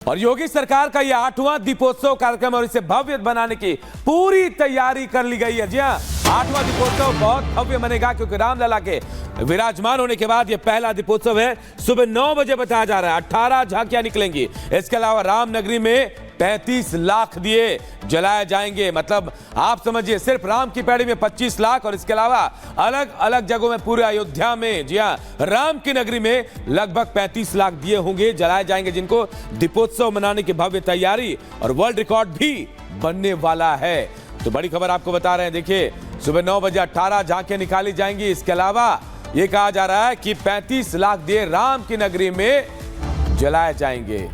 और योगी सरकार का यह 8वां दीपोत्सव कार्यक्रम और इसे भव्य बनाने की पूरी तैयारी कर ली गई है। जी हां, 8वां दीपोत्सव बहुत भव्य बनेगा क्योंकि रामलला के विराजमान होने के बाद यह पहला दीपोत्सव है। सुबह 9 बजे बताया जा रहा है 18 झांकियां निकलेंगी। इसके अलावा रामनगरी में 35 लाख दिए जलाए जाएंगे। मतलब आप समझिए सिर्फ राम की पैड़ी में 25 लाख और इसके अलावा अलग अलग जगहों में पूरे अयोध्या में, जी हां, राम की नगरी में लगभग 35 लाख दिए होंगे, जलाए जाएंगे, जिनको दीपोत्सव मनाने की भव्य तैयारी और वर्ल्ड रिकॉर्ड भी बनने वाला है। तो बड़ी खबर आपको बता रहे हैं। देखिए, सुबह 9 बजे 18 झांकियां निकाली जाएंगी। इसके अलावा यह कहा जा रहा है कि 35 लाख दिए राम की नगरी में जलाए जाएंगे।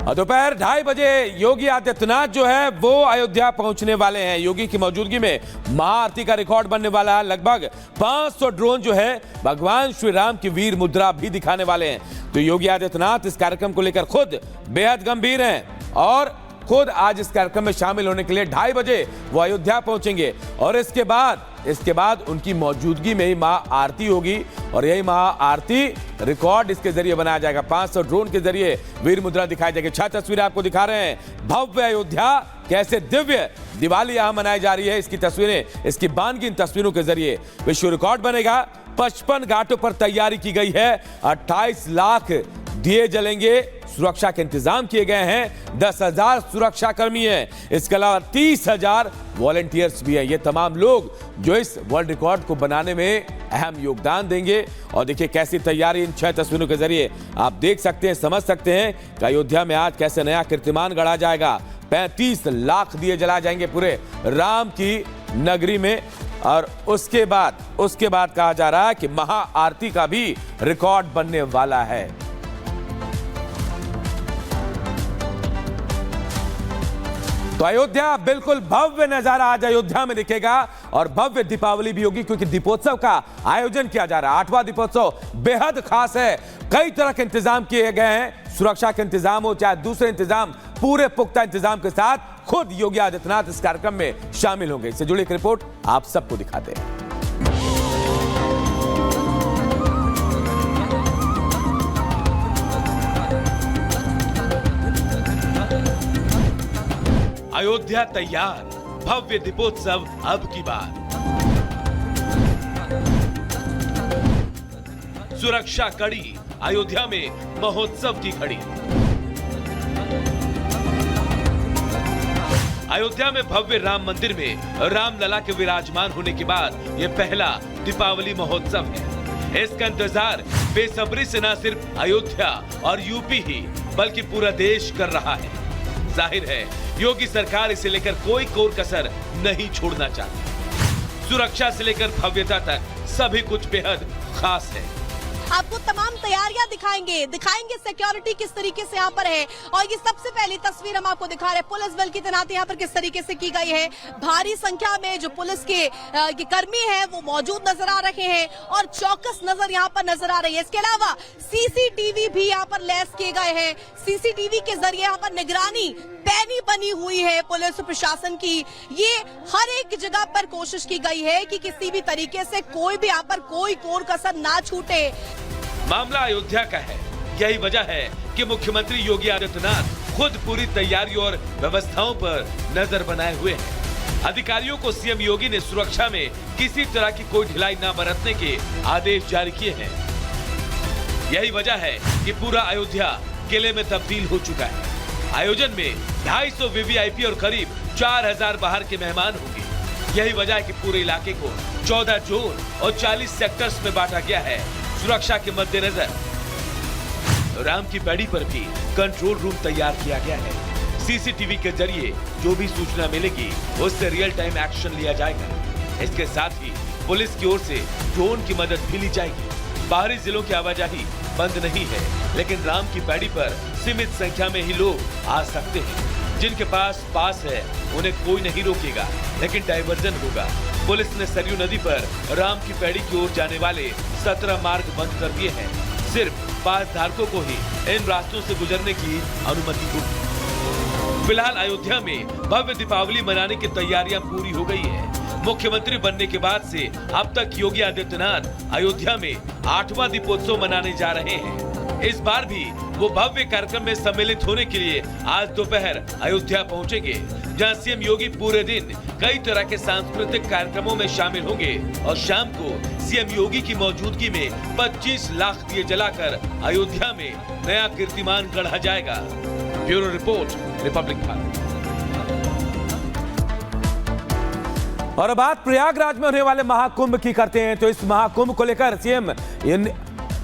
दोपहर 2:30 बजे योगी आदित्यनाथ जो है वो अयोध्या पहुंचने वाले हैं। योगी की मौजूदगी में महाआरती का रिकॉर्ड बनने वाला है। लगभग 500 ड्रोन जो है भगवान श्री राम की वीर मुद्रा भी दिखाने वाले हैं। तो योगी आदित्यनाथ इस कार्यक्रम को लेकर खुद बेहद गंभीर हैं और खुद आज इस कार्यक्रम में शामिल होने के लिए 2:30 बजे वो अयोध्या पहुंचेंगे और इसके बाद उनकी मौजूदगी में ही महाआरती होगी और यही महाआरती रिकॉर्ड इसके जरिए बनाया जाएगा। 500 ड्रोन के जरिए वीर मुद्रा दिखाई जाएगी। 6 तस्वीरें आपको दिखा रहे हैं। भव्य अयोध्या, कैसे दिव्य दिवाली यहां मनाई जा रही है, इसकी तस्वीरें, इसकी बानगी तस्वीरों के जरिए विश्व रिकॉर्ड बनेगा। 55 घाटों पर तैयारी की गई है। 28 लाख दिए जलेंगे। सुरक्षा के इंतजाम किए गए हैं। 10,000 सुरक्षा कर्मी हैं। इसके अलावा 30,000 वॉलंटियर्स भी हैं। ये तमाम लोग जो इस वर्ल्ड रिकॉर्ड को बनाने में अहम योगदान देंगे। और देखिए कैसी तैयारी इन 6 तस्वीरों के जरिए आप देख सकते हैं, समझ सकते हैं कि अयोध्या में आज कैसे नया कीर्तिमान गढ़ा जाएगा। 35 लाख दिए जलाए जाएंगे पूरे राम की नगरी में। और उसके बाद कहा जा रहा है कि महाआरती का भी रिकॉर्ड बनने वाला है। तो अयोध्या बिल्कुल भव्य नजारा आज अयोध्या में दिखेगा और भव्य दीपावली भी होगी क्योंकि दीपोत्सव का आयोजन किया जा रहा है। 8वां दीपोत्सव बेहद खास है। कई तरह के इंतजाम किए गए हैं। सुरक्षा के इंतजाम हो चाहे दूसरे इंतजाम, पूरे पुख्ता इंतजाम के साथ खुद योगी आदित्यनाथ इस कार्यक्रम में शामिल होंगे। इससे जुड़ी एक रिपोर्ट आप सबको दिखाते हैं। अयोध्या तैयार, भव्य दीपोत्सव अब की बात। सुरक्षा कड़ी, अयोध्या में महोत्सव की घड़ी। अयोध्या में भव्य राम मंदिर में रामलला के विराजमान होने के बाद यह पहला दीपावली महोत्सव है। इसका इंतजार बेसब्री से न सिर्फ अयोध्या और यूपी ही बल्कि पूरा देश कर रहा है। जाहिर है योगी सरकार इसे लेकर कोई कोर कसर नहीं छोड़ना चाहती। सुरक्षा से लेकर भव्यता तक सभी कुछ बेहद खास है। आपको तमाम तैयारियां दिखाएंगे सिक्योरिटी किस तरीके से यहाँ पर है। और ये सबसे पहली तस्वीर हम आपको दिखा रहे हैं। पुलिस बल की तैनाती यहाँ पर किस तरीके से की गई है। भारी संख्या में जो पुलिस के कर्मी हैं वो मौजूद नजर आ रहे हैं और चौकस नजर यहाँ पर नजर आ रही है। इसके अलावा सीसीटीवी भी यहाँ पर लैस किए गए हैं। सीसीटीवी के जरिए यहाँ पर निगरानी पैनी बनी हुई है पुलिस प्रशासन की। ये हर एक जगह पर कोशिश की गई है कि किसी भी तरीके से कोई भी यहाँ पर कोई कोर कसर ना छूटे। मामला अयोध्या का है। यही वजह है कि मुख्यमंत्री योगी आदित्यनाथ खुद पूरी तैयारी और व्यवस्थाओं पर नजर बनाए हुए हैं। अधिकारियों को सीएम योगी ने सुरक्षा में किसी तरह की कोई ढिलाई न बरतने के आदेश जारी किए हैं। यही वजह है कि पूरा अयोध्या किले में तब्दील हो चुका है। आयोजन में 250 वीवीआईपी और करीब 4,000 बाहर के मेहमान होंगे। यही वजह है कि पूरे इलाके को 14 जोन और 40 सेक्टर्स में बांटा गया है। सुरक्षा के मद्देनजर राम की पैड़ी पर भी कंट्रोल रूम तैयार किया गया है। सीसीटीवी के जरिए जो भी सूचना मिलेगी उससे रियल टाइम एक्शन लिया जाएगा। इसके साथ ही पुलिस की ओर से ड्रोन की मदद भी ली जाएगी। बाहरी जिलों की आवाजाही बंद नहीं है, लेकिन राम की पैड़ी पर सीमित संख्या में ही लोग आ सकते हैं। जिनके पास है उन्हें कोई नहीं रोकेगा, लेकिन डायवर्जन होगा। पुलिस ने सरयू नदी पर राम की पैड़ी की ओर जाने वाले 17 मार्ग बंद कर दिए हैं। सिर्फ पास धारकों को ही इन रास्तों से गुजरने की अनुमति होगी। फिलहाल अयोध्या में भव्य दीपावली मनाने की तैयारियां पूरी हो गई है। मुख्यमंत्री बनने के बाद से अब तक योगी आदित्यनाथ अयोध्या में 8वां दीपोत्सव मनाने जा रहे हैं। इस बार भी वो भव्य कार्यक्रम में सम्मिलित होने के लिए आज दोपहर अयोध्या पहुंचेंगे, जहां सीएम योगी पूरे दिन कई तरह के सांस्कृतिक कार्यक्रमों में शामिल होंगे और शाम को सीएम योगी की मौजूदगी में 25 लाख दिए जलाकर अयोध्या में नया कीर्तिमान गढ़ा जाएगा। Bureau report, Republic Bharat. और अब बात प्रयागराज में होने वाले महाकुंभ की करते हैं। तो इस महाकुंभ को लेकर सीएम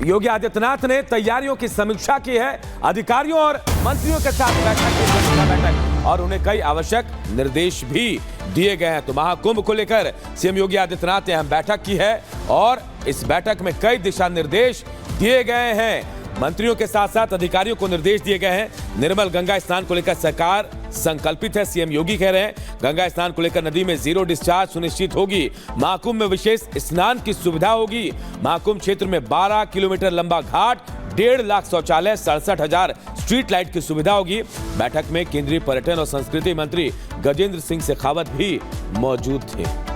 योगी आदित्यनाथ ने तैयारियों की समीक्षा की है। अधिकारियों और मंत्रियों के साथ बैठक और उन्हें कई आवश्यक निर्देश भी दिए गए हैं। तो महाकुंभ को लेकर सीएम योगी आदित्यनाथ ने अहम बैठक की है और इस बैठक में कई दिशा निर्देश दिए गए हैं। मंत्रियों के साथ साथ अधिकारियों को निर्देश दिए गए हैं। निर्मल गंगा स्नान को लेकर सरकार संकल्पित है। सीएम योगी कह रहे हैं गंगा स्नान को लेकर नदी में जीरो डिस्चार्ज सुनिश्चित होगी। महाकुंभ में विशेष स्नान की सुविधा होगी। महाकुंभ क्षेत्र में 12 किलोमीटर लंबा घाट, 1.5 लाख शौचालय, 67,000 स्ट्रीट लाइट की सुविधा होगी। बैठक में केंद्रीय पर्यटन और संस्कृति मंत्री गजेंद्र सिंह शेखावत भी मौजूद थे।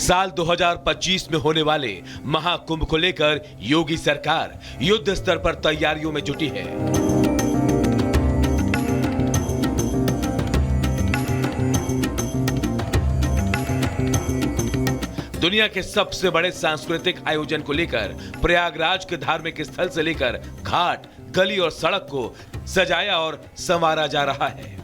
साल 2025 में होने वाले महाकुंभ को लेकर योगी सरकार युद्ध स्तर पर तैयारियों में जुटी है। दुनिया के सबसे बड़े सांस्कृतिक आयोजन को लेकर प्रयागराज के धार्मिक स्थल से लेकर घाट, गली और सड़क को सजाया और संवारा जा रहा है।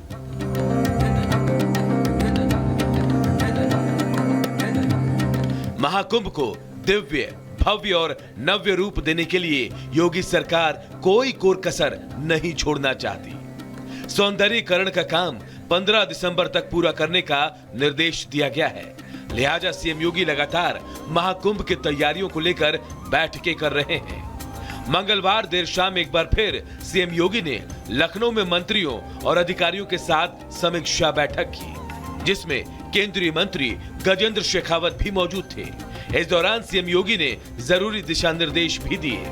महाकुंभ को दिव्य, भव्य और नव्य रूप देने के लिए योगी सरकार कोई कोर कसर नहीं छोड़ना चाहती। सौंदर्यीकरण का काम 15 दिसंबर तक पूरा करने का निर्देश दिया गया है। लिहाजा सीएम योगी लगातार महाकुंभ की तैयारियों को लेकर बैठकें कर रहे हैं। मंगलवार देर शाम एक बार फिर सीएम योगी ने लखनऊ में मंत्रियों और अधिकारियों के साथ समीक्षा बैठक की, जिसमें केंद्रीय मंत्री गजेंद्र शेखावत भी मौजूद थे। इस दौरान सीएम योगी ने जरूरी दिशा निर्देश भी दिए।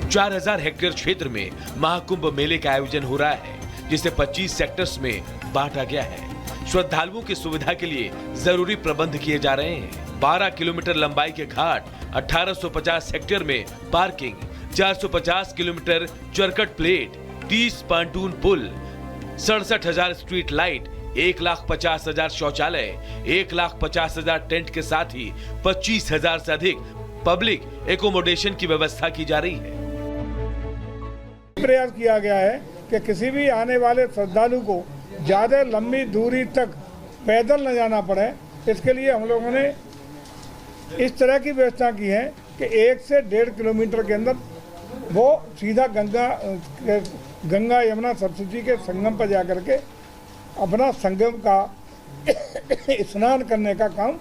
4000 हेक्टेयर क्षेत्र में महाकुंभ मेले का आयोजन हो रहा है, जिसे 25 सेक्टर्स में बांटा गया है। श्रद्धालुओं की सुविधा के लिए जरूरी प्रबंध किए जा रहे हैं। 12 किलोमीटर लंबाई के घाट, 1850 हेक्टेयर में पार्किंग, 450 किलोमीटर चरकट प्लेट, 30 पांटून पुल, 67,000 स्ट्रीट लाइट, 1,50,000 शौचालय, 1,50,000 टेंट के साथ ही 25,000 से अधिक पब्लिक एकोमोडेशन की व्यवस्था की जा रही है। प्रयास किया गया है कि किसी भी आने वाले श्रद्धालु को ज्यादा लंबी दूरी तक पैदल न जाना पड़े। इसके लिए हम लोगों ने इस तरह की व्यवस्था की है कि 1 से 1.5 किलोमीटर के अंदर वो सीधा गंगा यमुना सरस्वती के संगम पर जाकर के अपना संगम का स्नान करने का काम